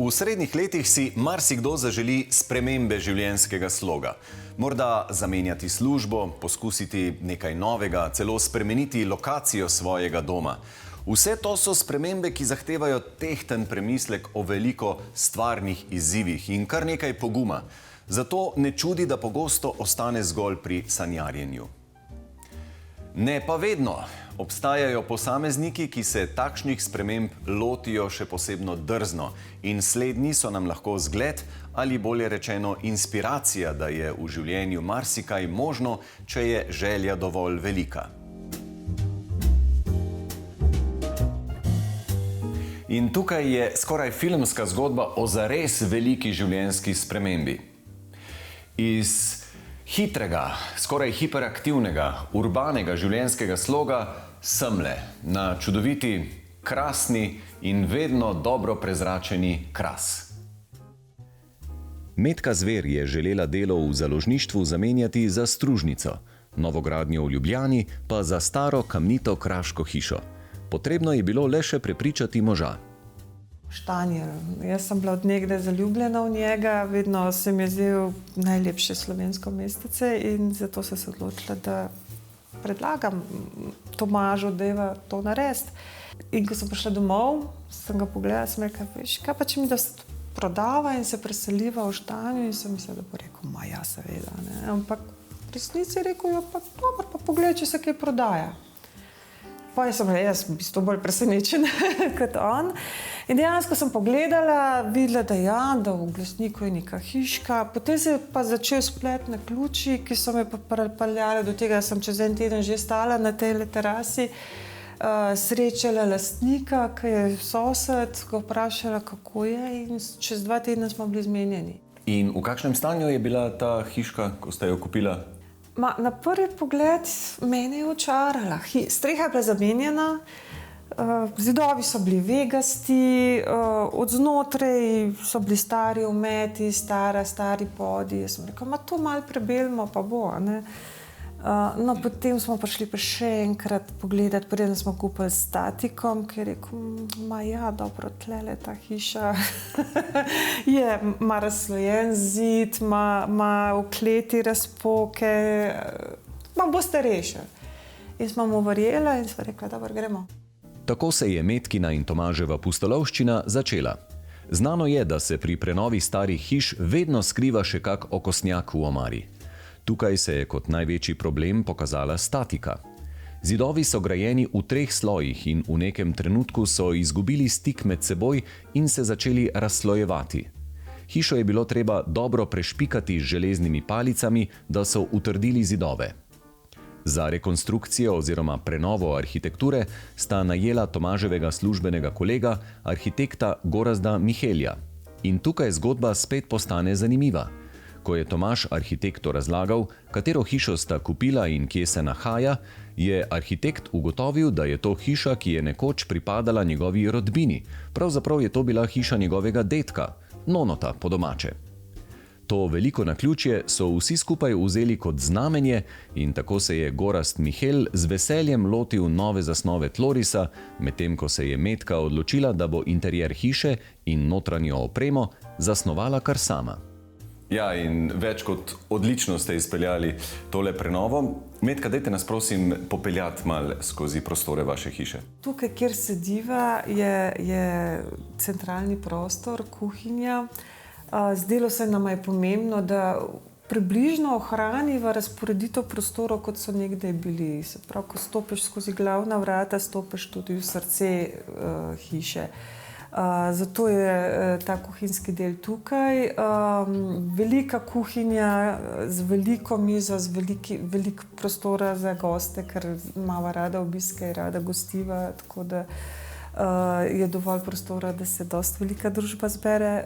V srednjih letih si marsikdo zaželi spremembe življenjskega sloga. Morda zamenjati službo, poskusiti nekaj novega, celo spremeniti lokacijo svojega doma. Vse to so spremembe, ki zahtevajo tehten premislek o veliko stvarnih izzivih in kar nekaj poguma. Zato ne čudi, da pogosto ostane zgolj pri sanjarjenju. Ne pa vedno. Obstajajo posamezniki, ki se takšnih sprememb lotijo še posebno drzno in slednji so nam lahko zgled ali bolje rečeno inspiracija, da je v življenju marsikaj možno, če je želja dovolj velika. In tukaj je skoraj filmska zgodba o zares veliki življenjski spremembi. Iz hitrega, skoraj hiperaktivnega, urbanega življenjskega sloga semle na čudoviti, krasni in vedno dobro prezračeni Kras. Metka Zver je želela delo v založništvu zamenjati za stružnico, novogradnjo v Ljubljani pa za staro kamnito kraško hišo. Potrebno je bilo le še prepričati moža. Štanjel. Jaz sem bila od nekdaj zaljubljena v njega, vedno se mi je zdel najlepše slovensko mestece in zato sem se odločila, da predlagam Tomažu, da to narediti. In ko sem prišla domov, sem ga pogledala, sem rekla, veš, kaj pa če mi da se prodava in se preseliva v Štanju, in sem mislila, da bo rekel, ma ja, seveda, ne. Ampak v resnici je rekel, jo pa dobro, pa pogledaj, če se kaj prodaja. Pa sem jaz v bistvu bolj presenečena kot on. In dejansko sem pogledala, videla, da v Glasniku je neka hiška. Potem se je pa začel splet na ključi, ki so me pripeljali do tega, da sem čez en teden že stala na tej terasi, srečala lastnika, ki je sosed, ga vprašala, kako je, in čez 2 tedna smo bili zmenjeni. In v kakšnem stanju je bila ta hiška, ko ste jo kupila? Na prvi pogled mene je očarala. Streha je bila zamenjena, zidovi so bili vegasti, od znotraj so bili stari ometi, stari podi. Jaz sem rekla, ma to malo prebelimo, pa bo, ne. No, potem smo prišli pa še enkrat pogledati, preden smo kupili s statikom, ki je rekel, ma ja, dobro, tlele ta hiša ima razslojen zid, ima v kleti razpoke, boste rešili. In smo mu verjela in sva rekla, dobro, gremo. Tako se je Metkina in Tomaževa pustolovščina začela. Znano je, da se pri prenovi starih hiš vedno skriva še kak okostnjak v omari. Tukaj se je kot največji problem pokazala statika. Zidovi so grajeni v 3 slojih in v nekem trenutku so izgubili stik med seboj in se začeli razslojevati. Hišo je bilo treba dobro prešpikati z železnimi palicami, da so utrdili zidove. Za rekonstrukcijo oziroma prenovo arhitekture sta najela Tomaževega službenega kolega, arhitekta Gorazda Mihelja. In tukaj zgodba spet postane zanimiva. Ko je Tomaž arhitektu razlagal, katero hišo sta kupila in kje se nahaja, je arhitekt ugotovil, da je to hiša, ki je nekoč pripadala njegovi rodbini. Pravzaprav je to bila hiša njegovega dedka, nonota po domače. To veliko naključje so vsi skupaj vzeli kot znamenje in tako se je Gorazd Mihel z veseljem lotil nove zasnove tlorisa, medtem ko se je Metka odločila, da bo interjer hiše in notranjo opremo zasnovala kar sama. Ja, in več kot odlično ste izpeljali tole prenovo. Metka, dajte nas prosim popeljati malo skozi prostore vaše hiše. Tukaj, kjer sediva, je centralni prostor, kuhinja. Zdelo se nam je pomembno, da približno ohraniva razporeditev prostorov, kot so nekdaj bili. Se pravi, ko stopiš skozi glavna vrata, stopiš tudi v srce hiše. Zato je ta kuhinjski del tukaj. Velika kuhinja z veliko mizo, z veliko prostora za goste, ker imava rada obiske in rada gostiva, tako da je dovolj prostora, da se dosti velika družba zbere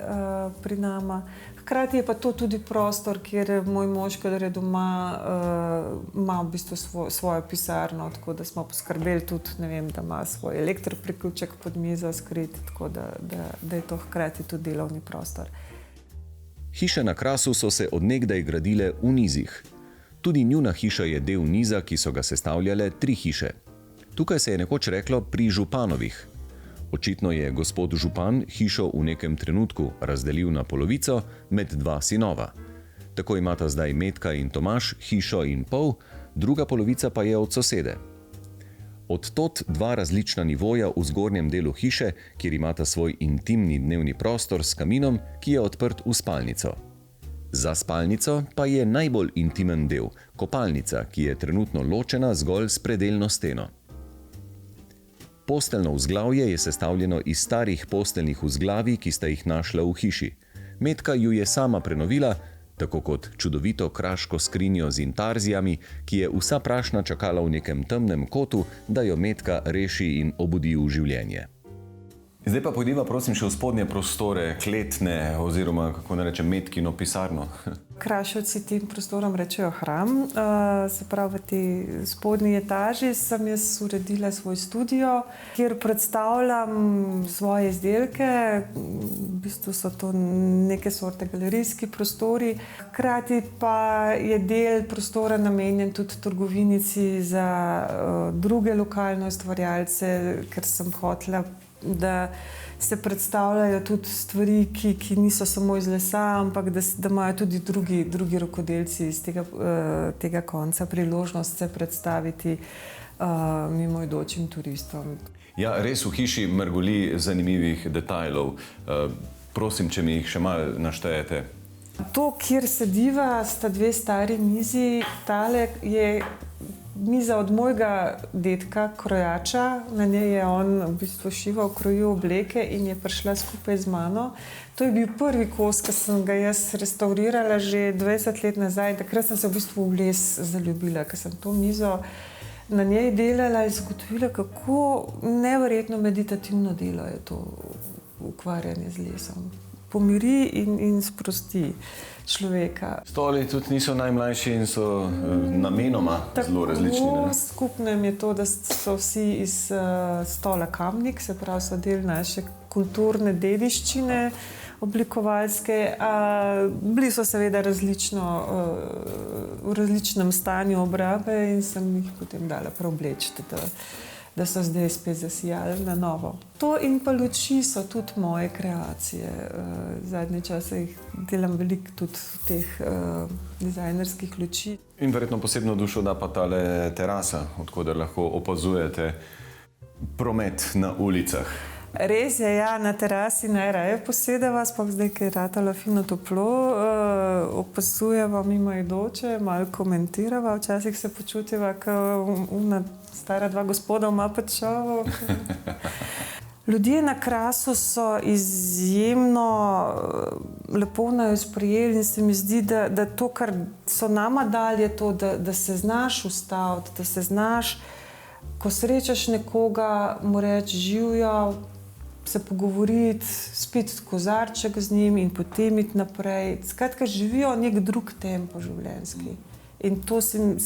pri nama. Hkrati je pa to tudi prostor, kjer moj mož, kadar je doma, ima v bistvu svojo pisarno, tako da smo poskrbeli tudi, ne vem, da ima svoj elektropriključek pod mizo skrit, tako da je to hkrati tudi delovni prostor. Hiše na Krasu so se od nekdaj gradile v nizih. Tudi njuna hiša je del niza, ki so ga sestavljale 3 hiše. Tukaj se je nekoč reklo pri Županovih. Očitno je gospod župan hišo v nekem trenutku razdelil na polovico med dva sinova. Tako imata zdaj Metka in Tomaž hišo in pol, druga polovica pa je od sosede. Od tod dva različna nivoja v zgornjem delu hiše, kjer imata svoj intimni dnevni prostor s kaminom, ki je odprt v spalnico. Za spalnico pa je najbolj intimen del, kopalnica, ki je trenutno ločena zgolj s predelno steno. Posteljno vzglavje je sestavljeno iz starih posteljnih vzglavij, ki sta jih našla v hiši. Metka ju je sama prenovila, tako kot čudovito kraško skrinjo z intarzijami, ki je vsa prašna čakala v nekem temnem kotu, da jo Metka reši in obudi v življenje. Zdaj pa pojdiva prosim še v spodnje prostore, kletne oziroma, kako ne rečem, Metkino pisarno. Kraševci tem prostorom rečejo hram. Se pravi, v tej spodnji etaži sem jaz uredila svoj studio, kjer predstavljam svoje izdelke. V bistvu so to neke sorte galerijski prostori. Hkrati pa je del prostora namenjen tudi trgovinici za druge lokalne ustvarjalce, ker sem hotela, da se predstavljajo tudi stvari, ki niso samo iz lesa, ampak da imajo tudi drugi rokodelci iz tega konca priložnost se predstaviti mimoidočim turistom. Ja, res v hiši mrgoli zanimivih detajlov. Prosim, če mi jih še malo naštejete. To, kjer sediva, sta dve stari mizi. Tale je miza od mojega dedka, krojača. Na njej je on v bistvu šival, krojil obleke in je prišla skupaj z mano. To je bil prvi kos, ki sem ga jaz restaurirala že 20 let nazaj. Takrat sem se v bistvu v les zaljubila, ker sem to mizo na njej delala in zagotovila, kako neverjetno meditativno delo je to ukvarjanje z lesom. Pomiri in sprosti človeka. Stoli tudi niso najmlajši in so namenoma zelo različni. Tako skupnem je to, da so vsi iz stola Kamnik, se pravi, so del naše kulturne dediščine oblikovalske. Bili so seveda v različnem stanju obrabe in sem jih potem dala preobleči, da so zdaj spet zasijali na novo. To in pa luči so tudi moje kreacije. Zadnje čase jih delam veliko tudi teh dizajnerskih luči. In verjetno posebno dušo da pa tale terasa, odkoder lahko opazujete promet na ulicah. Res je, ja, na terasi najraje posedeva, sploh zdaj, ker je ratalo fino toplo, opazujeva mimoidoče, malo komentirava, včasih se počutiva, kot una stara dva gospoda v Mapačovu. Ljudje na Krasu so izjemno lepo naju sprejeli in se mi zdi, da to, kar so nama dali, je to, da se znaš ustaviti, da se znaš, ko srečaš nekoga, mu reči živjo, se pogovoriti, spiti kozarček z njim in potem iti naprej. Skratka, živijo nek drug tempo življenjski. In to sem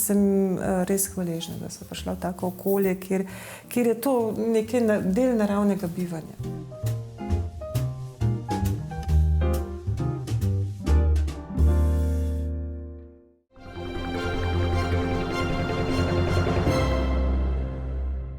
res hvaležna, da sem prišla v tako okolje, kjer je to nekaj del naravnega bivanja.